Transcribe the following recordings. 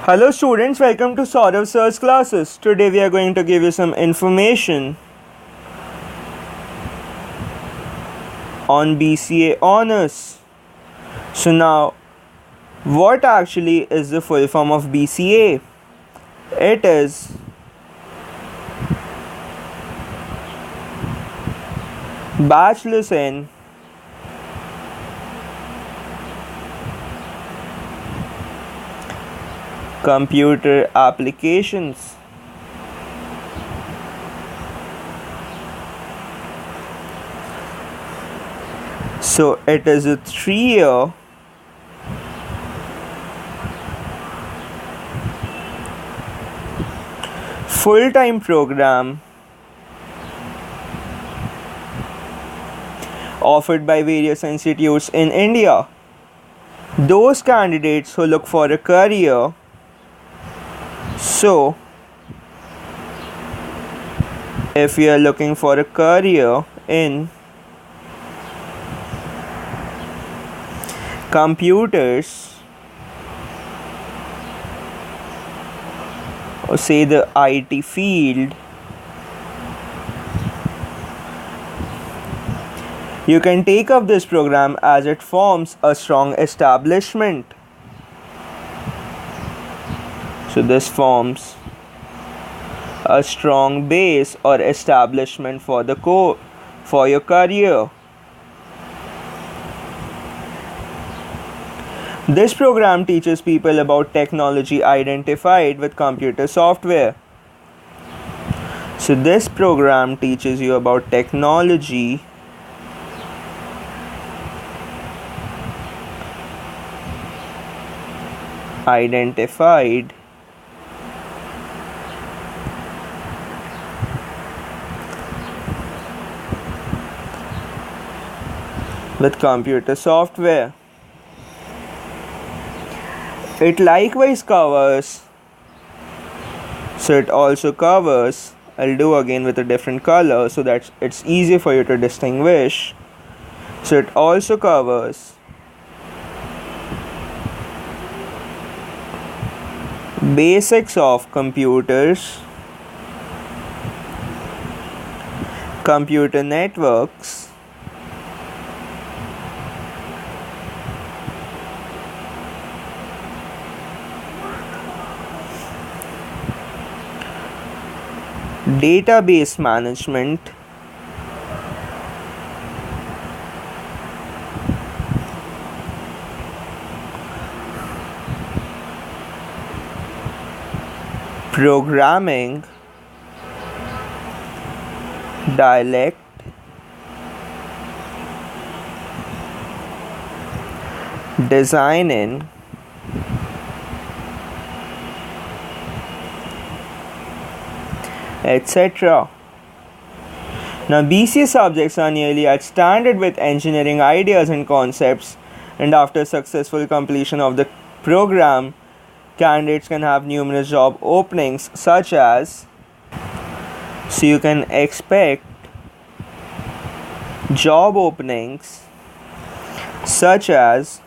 Hello students, welcome to Sourav Sir's classes. Today we are going to give you some information on BCA Honours. So now, what actually is the full form of BCA? It is Bachelor's in Computer Applications. So it is a 3-year full-time program offered by various institutes in India. Those candidates who look for a career, so if you are looking for a career in computers, or say the IT field, you can take up this program as it forms a strong establishment. So this forms a strong base or establishment for your career. This program teaches people about technology identified with computer software. So this program teaches you about technology identified with computer software. It likewise covers, I'll do again with a different color so that it's easy for you to distinguish. So it also covers basics of computers, computer networks, database management, programming, dialect, designing, etc. Now BCA subjects are nearly at standard with engineering ideas and concepts, and after successful completion of the program, candidates can have numerous job openings such as, so you can expect job openings such as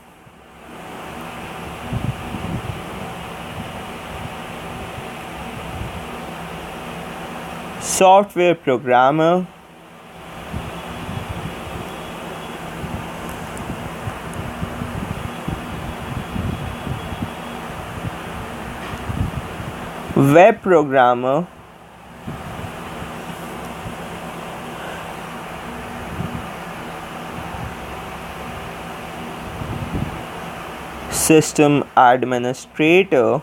software programmer, web programmer, system administrator,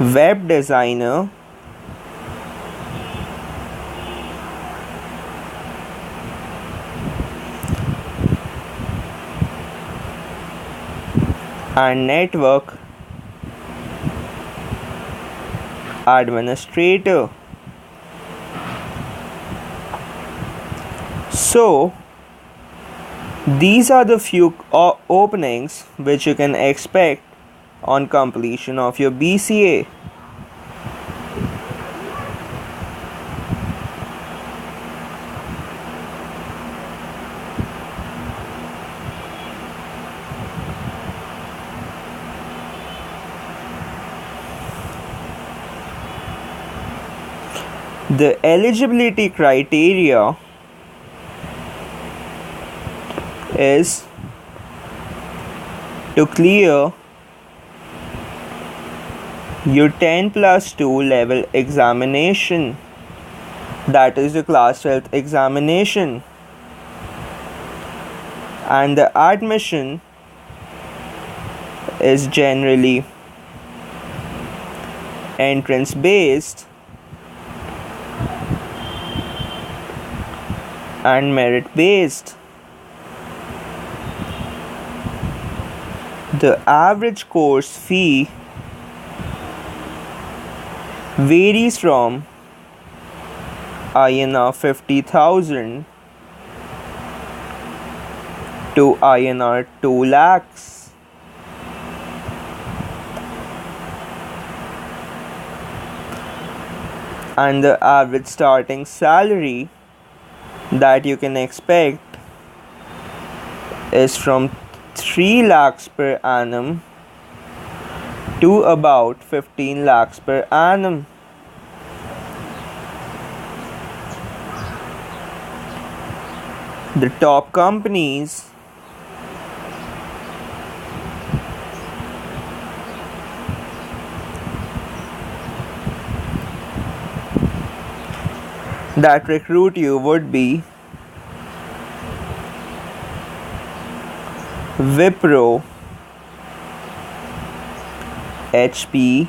web designer, and network administrator. So these are the few openings which you can expect on completion of your BCA. The eligibility criteria is to clear your 10+2 level examination, that is the class 12th examination, and the admission is generally entrance based and merit based. The average course fee varies from INR 50,000 to INR 2 lakhs. And the average starting salary that you can expect is from 3 lakhs per annum to about 15 lakhs per annum. The top companies that recruit you would be Wipro, HP,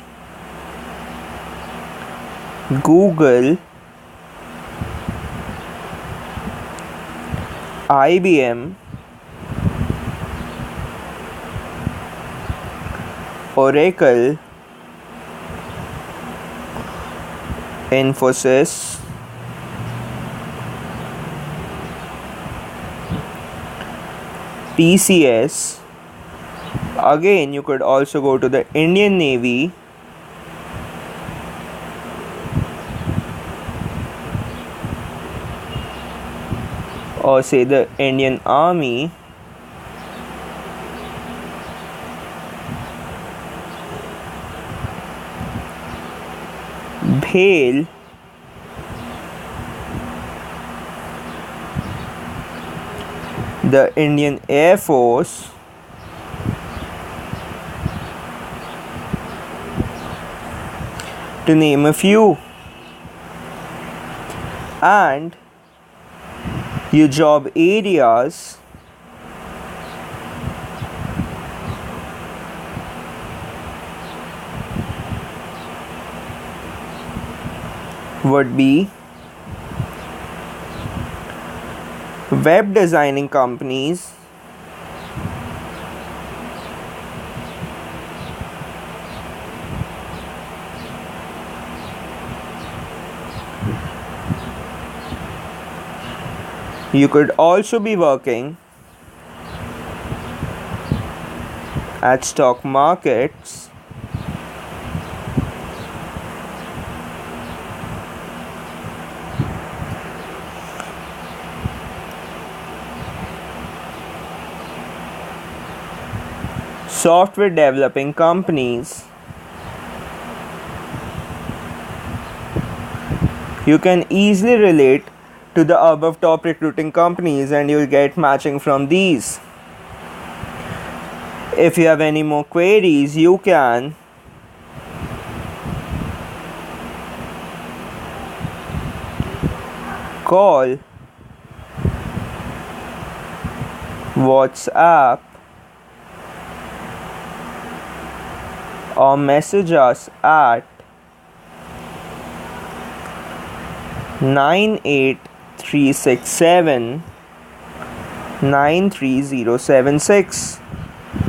Google, IBM, Oracle, Infosys, TCS. Again, you could also go to the Indian Navy, or say the Indian Army, BHEL, the Indian Air Force, to name a few. And your job areas would be web designing companies, you could also be working at stock markets, software developing companies. You can easily relate to the above top recruiting companies and you'll get matching from these. If you have any more queries, you can call, WhatsApp, or message us at 98367 93076.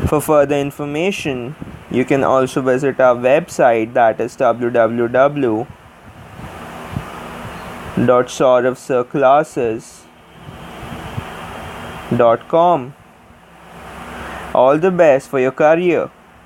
For further information, you can also visit our website, that is www.souravsirclasses.com. All the best for your career.